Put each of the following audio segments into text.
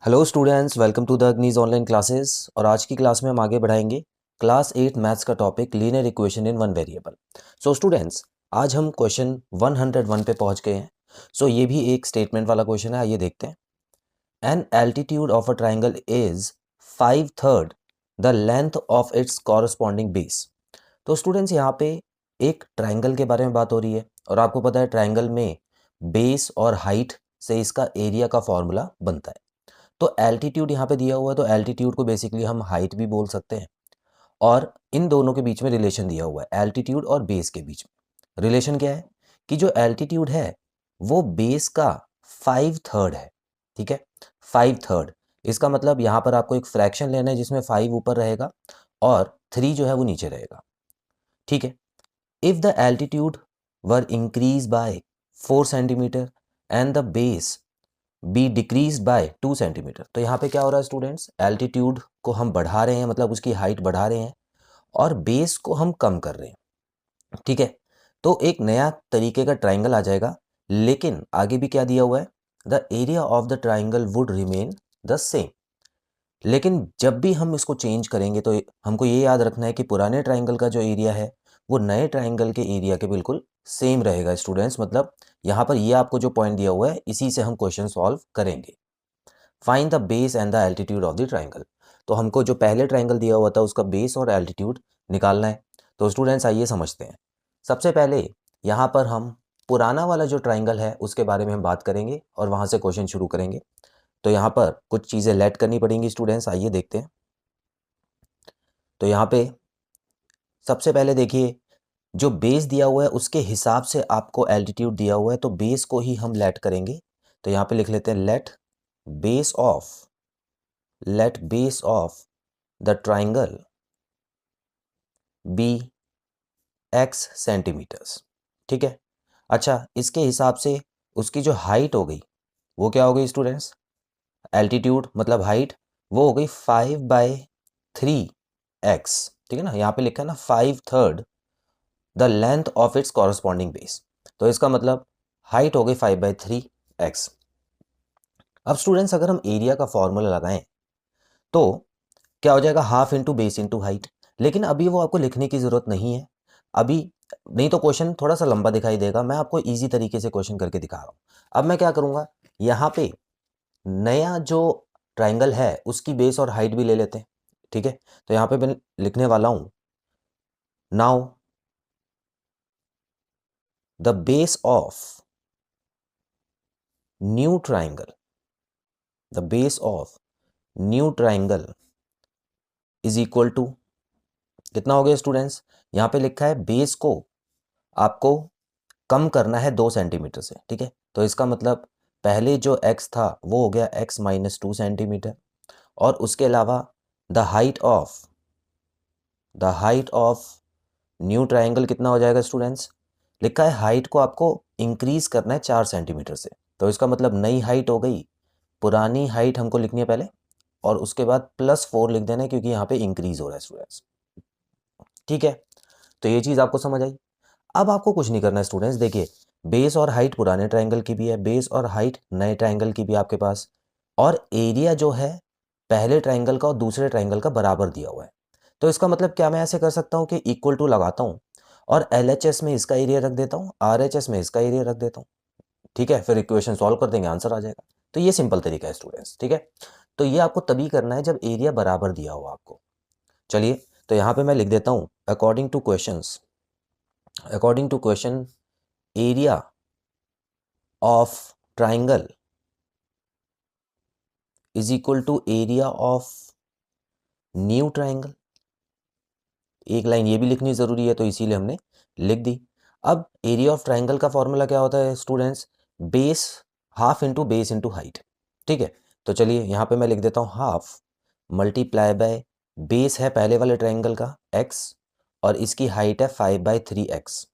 Hello students, welcome to the अग्नीज online classes. और आज की क्लास में हम आगे बढ़ाएंगे क्लास 8 मैथ्स का topic linear equation in one variable. So students, आज हम क्वेश्चन 101 पे पहुंच गए हैं। सो ये भी एक स्टेटमेंट वाला क्वेश्चन है, आइए देखते हैं। An altitude of a triangle is 5/3 the length of its corresponding base. तो स्टूडेंट्स, यहाँ पे एक ट्राइंगल के बारे में बात हो रही है और आपको पता है ट्राइंगल में बेस और हाइट से इसका एरिया का फॉर्मूला बनता है। तो एल्टीट्यूड यहाँ पे दिया हुआ है, तो एल्टीट्यूड को बेसिकली हम हाइट भी बोल सकते हैं। और इन दोनों के बीच में रिलेशन दिया हुआ है, एल्टीट्यूड और बेस के बीच में रिलेशन क्या है कि जो एल्टीट्यूड है वो बेस का 5/3 है। ठीक है, 5/3। इसका मतलब यहाँ पर आपको एक फ्रैक्शन लेना है जिसमें 5 ऊपर रहेगा और 3 जो है वो नीचे रहेगा। ठीक है, if the altitude were increase by 4 centimetre and the base be decrease by 2 centimetre. तो यहाँ पे क्या हो रहा है स्टूडेंट्स, एल्टीट्यूड को हम बढ़ा रहे हैं, मतलब उसकी हाइट बढ़ा रहे हैं, और बेस को हम कम कर रहे हैं। ठीक है, तो एक नया तरीके का ट्राइंगल आ जाएगा, लेकिन आगे भी क्या दिया हुआ है, the area of the triangle would remain the same. लेकिन जब भी हम इसको चेंज करेंगे तो हमको ये याद रखना है कि पुराने ट्राइंगल का जो एरिया है वो नए ट्राइंगल के एरिया के बिल्कुल सेम रहेगा स्टूडेंट्स। मतलब यहाँ पर ये आपको जो पॉइंट दिया हुआ है इसी से हम क्वेश्चन सॉल्व करेंगे। Find the base and the altitude of the triangle. तो हमको जो पहले ट्राइंगल दिया हुआ था उसका बेस और एल्टीट्यूड निकालना है। तो स्टूडेंट्स आइए समझते हैं। सबसे पहले यहाँ पर हम पुराना वाला जो ट्राइंगल है उसके बारे में हम बात करेंगे और वहाँ से क्वेश्चन शुरू करेंगे। तो यहाँ पर कुछ चीज़ें लेट करनी पड़ेंगी स्टूडेंट्स, आइए देखते हैं। तो यहाँ पे सबसे पहले देखिए, जो बेस दिया हुआ है उसके हिसाब से आपको एल्टीट्यूड दिया हुआ है, तो बेस को ही हम लेट करेंगे। तो यहाँ पे लिख लेते हैं base of let base of the triangle be x centimetres. ठीक है, अच्छा इसके हिसाब से उसकी जो हाइट हो गई वो क्या हो गई स्टूडेंट्स, एल्टीट्यूड मतलब हाइट, वो हो गई 5/3x। ठीक है ना, यहाँ पे लिखा है ना 5/3 the length of its corresponding base. तो इसका मतलब हाइट हो गई 5/3x। अब स्टूडेंट्स, अगर हम एरिया का फॉर्मूला लगाएं तो क्या हो जाएगा, half into base into height. लेकिन अभी वो आपको लिखने की ज़रूरत नहीं है अभी, नहीं तो क्वेश्चन थोड़ा सा लंबा दिखाई देगा। मैं आपको इजी तरीके से क्वेश्चन करके दिखा रहा हूँ। अब मैं क्या करूँगा, यहाँ पे नया जो ट्राइंगल है उसकी बेस और हाइट भी ले लेते हैं। ठीक है, तो यहाँ पे मैं लिखने वाला हूँ, now the base of new triangle, the base of new triangle is equal to कितना हो गया स्टूडेंट्स, यहाँ पे लिखा है बेस को आपको कम करना है 2 सेंटीमीटर से। ठीक है, तो इसका मतलब पहले जो x था वो हो गया x-2 सेंटीमीटर, और उसके अलावा the height of new triangle कितना हो जाएगा स्टूडेंट्स, लिखा है हाइट को आपको इंक्रीज करना है 4 सेंटीमीटर से। तो इसका मतलब नई हाइट हो गई, पुरानी हाइट हमको लिखनी है पहले, और उसके बाद +4 लिख देना है क्योंकि यहाँ पे इंक्रीज हो रहा है स्टूडेंट्स। ठीक है, तो ये चीज़ आपको समझ आई। अब आपको कुछ नहीं करना है स्टूडेंट्स, देखिए बेस और हाइट पुराने ट्राइंगल की भी है, बेस और हाइट नए ट्राइंगल की भी आपके पास, और एरिया जो है पहले ट्राइंगल का और दूसरे ट्राइंगल का बराबर दिया हुआ है। तो इसका मतलब क्या, मैं ऐसे कर सकता हूँ कि इक्वल टू लगाता हूँ और LHS में इसका एरिया रख देता हूँ, RHS में इसका एरिया रख देता हूँ। ठीक है, फिर इक्वेशन सॉल्व कर देंगे, आंसर आ जाएगा। तो ये सिंपल तरीका है स्टूडेंट्स। ठीक है, तो ये आपको तभी करना है जब एरिया बराबर दिया हो आपको। चलिए, तो यहाँ पे मैं लिख देता हूँ, according to question area of triangle is equal to area of new triangle. एक लाइन ये भी लिखनी ज़रूरी है तो इसीलिए हमने लिख दी। अब एरिया ऑफ ट्राइंगल का फॉर्मूला क्या होता है students, base half into base into height. ठीक है, तो चलिए यहाँ पे मैं लिख देता हूँ हाफ मल्टीप्लाई बाय बेस है पहले वाले ट्राइंगल का x, और इसकी हाइट है 5/3x,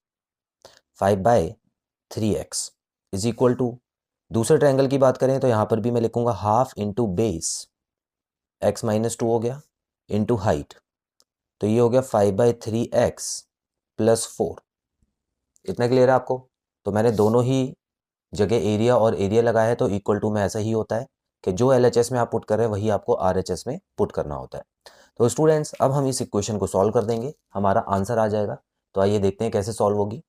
5/3x is equal to, दूसरे ट्रायंगल की बात करें तो यहाँ पर भी मैं लिखूंगा हाफ इंटू बेस x-2 हो गया इंटू हाइट, तो ये हो गया 5/3x +4। इतना क्लियर है आपको। तो मैंने दोनों ही जगह एरिया और एरिया लगाया है तो इक्वल टू में ऐसा ही होता है, कि जो LHS में आप पुट कर रहे हैं वही आपको RHS में पुट करना होता है। तो स्टूडेंट्स अब हम इस इक्वेशन को सॉल्व कर देंगे, हमारा आंसर आ जाएगा। तो आइए देखते हैं कैसे सॉल्व होगी।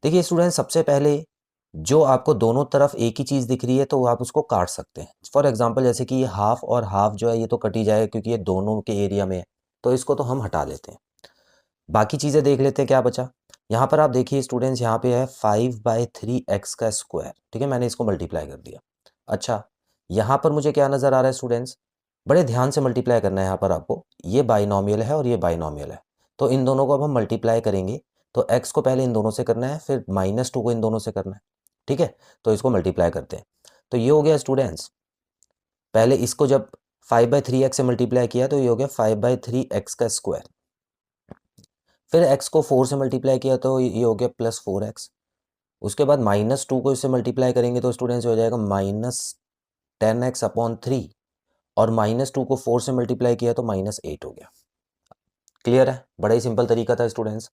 देखिए स्टूडेंट्स, सबसे पहले जो आपको दोनों तरफ एक ही चीज़ दिख रही है तो आप उसको काट सकते हैं। फॉर एग्जांपल जैसे कि ये हाफ और हाफ जो है ये तो कट ही जाएगा क्योंकि ये दोनों के एरिया में है, तो इसको तो हम हटा देते हैं। बाकी चीज़ें देख लेते हैं क्या बचा। यहाँ पर आप देखिए स्टूडेंट्स, यहाँ पे है 5/3x का स्क्वायर, ठीक है, मैंने इसको मल्टीप्लाई कर दिया। अच्छा, यहाँ पर मुझे क्या नज़र आ रहा है स्टूडेंट्स, बड़े ध्यान से मल्टीप्लाई करना है यहाँ पर आपको। ये बाइनोमियल है और ये बाइनोमियल है, तो इन दोनों को अब हम मल्टीप्लाई करेंगे। तो x को पहले इन दोनों से करना है, फिर -2 को इन दोनों से करना है, ठीक है। तो इसको मल्टीप्लाई करते हैं। तो ये हो गया स्टूडेंट्स, पहले इसको जब 5/3x से मल्टीप्लाई किया तो ये हो गया 5/3x का स्क्वायर। फिर x को 4 से मल्टीप्लाई किया तो ये हो गया +4x। उसके बाद -2 को इससे मल्टीप्लाई करेंगे तो स्टूडेंट्स हो जाएगा -10x/3, और -2 को 4 से मल्टीप्लाई किया तो -8 हो गया। क्लियर है, बड़ा ही सिंपल तरीका था स्टूडेंट्स।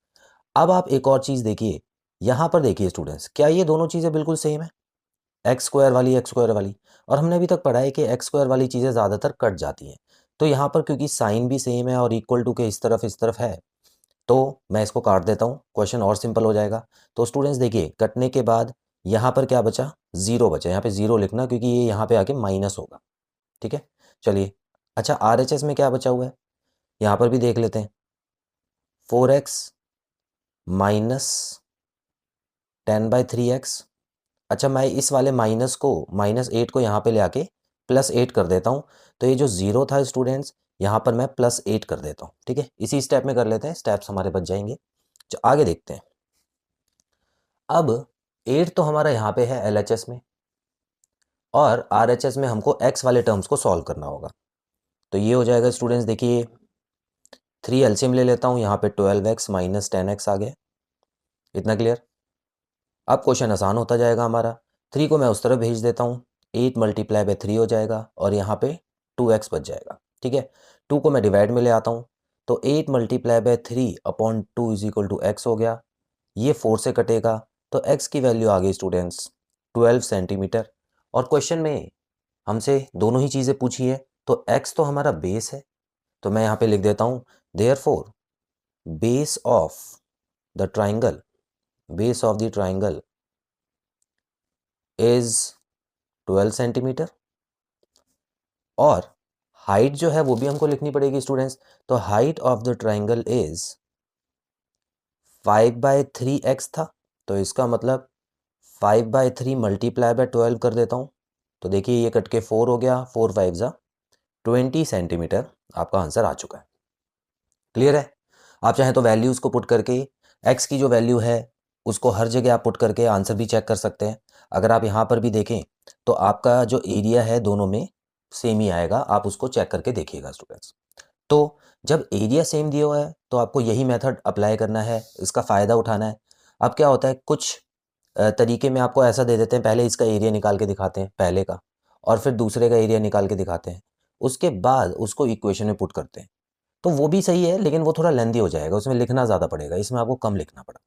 अब आप एक और चीज़ देखिए, यहाँ पर देखिए स्टूडेंट्स, क्या ये दोनों चीज़ें बिल्कुल सेम है, एक्स स्क्वायर वाली। और हमने अभी तक पढ़ा है कि एक्स स्क्वायर वाली चीज़ें ज़्यादातर कट जाती हैं। तो यहाँ पर क्योंकि साइन भी सेम है और इक्वल टू के इस तरफ है, तो मैं इसको काट देता हूँ, क्वेश्चन और सिंपल हो जाएगा। तो स्टूडेंट्स देखिए, कटने के बाद यहाँ पर क्या बचा, 0 बचा। यहाँ पे 0 लिखना क्योंकि ये यहाँ पे आके माइनस होगा, ठीक है। चलिए, अच्छा RHS में क्या बचा हुआ है, यहाँ पर भी देख लेते हैं। 4x minus 10/3x। अच्छा, मैं इस वाले -8 को यहाँ पे ले आके +8 कर देता हूँ। तो ये जो 0 था स्टूडेंट्स, यहाँ पर मैं +8 कर देता हूँ, ठीक है। इसी स्टेप में कर लेते हैं, स्टेप्स हमारे बच जाएंगे। आगे देखते हैं। अब 8 तो हमारा यहाँ पे है LHS में, और RHS में हमको x वाले टर्म्स को सॉल्व करना होगा। तो ये हो जाएगा स्टूडेंट्स, देखिए 3 एलसीएम ले लेता हूँ, यहाँ पे 12x - 10x आ गया। इतना क्लियर। अब क्वेश्चन आसान होता जाएगा हमारा। 3 को मैं उस तरफ भेज देता हूँ, 8 × 3 हो जाएगा, और यहाँ पे 2x बच जाएगा, ठीक है। 2 को मैं डिवाइड में ले आता हूँ, तो 8 × 3/2 = x हो गया। ये 4 से कटेगा, तो x की वैल्यू आ गई स्टूडेंट्स 12 सेंटीमीटर। और क्वेश्चन में हमसे दोनों ही चीज़ें पूछी है, तो x तो हमारा बेस है, तो मैं यहाँ पे लिख देता हूँ, therefore base of the triangle is 12 centimetre. और हाइट जो है वो भी हमको लिखनी पड़ेगी स्टूडेंट्स। तो height of the triangle is 5/3x था, तो इसका मतलब 5/3 × 12 कर देता हूँ। तो देखिए ये कट के 4 हो गया, 4 5 ज़ा 20 सेंटीमीटर आपका आंसर आ चुका है। क्लियर है। आप चाहें तो वैल्यूज़ को पुट करके x की जो वैल्यू है उसको हर जगह आप पुट करके आंसर भी चेक कर सकते हैं। अगर आप यहाँ पर भी देखें तो आपका जो एरिया है दोनों में सेम ही आएगा, आप उसको चेक करके देखिएगा स्टूडेंट्स। तो जब एरिया सेम दिया हुआ है तो आपको यही मेथड अप्लाई करना है, इसका फ़ायदा उठाना है। अब क्या होता है, कुछ तरीके में आपको ऐसा दे देते हैं, पहले इसका एरिया निकाल के दिखाते हैं पहले का, और फिर दूसरे का एरिया निकाल के दिखाते हैं, उसके बाद उसको इक्वेशन में पुट करते हैं। तो वो भी सही है, लेकिन वो थोड़ा लेंदी हो जाएगा, उसमें लिखना ज़्यादा पड़ेगा, इसमें आपको कम लिखना पड़ा।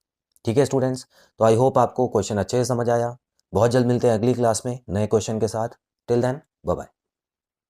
ठीक है स्टूडेंट्स, तो आई होप आपको क्वेश्चन अच्छे से समझ आया। बहुत जल्द मिलते हैं अगली क्लास में नए क्वेश्चन के साथ। Till then bye bye.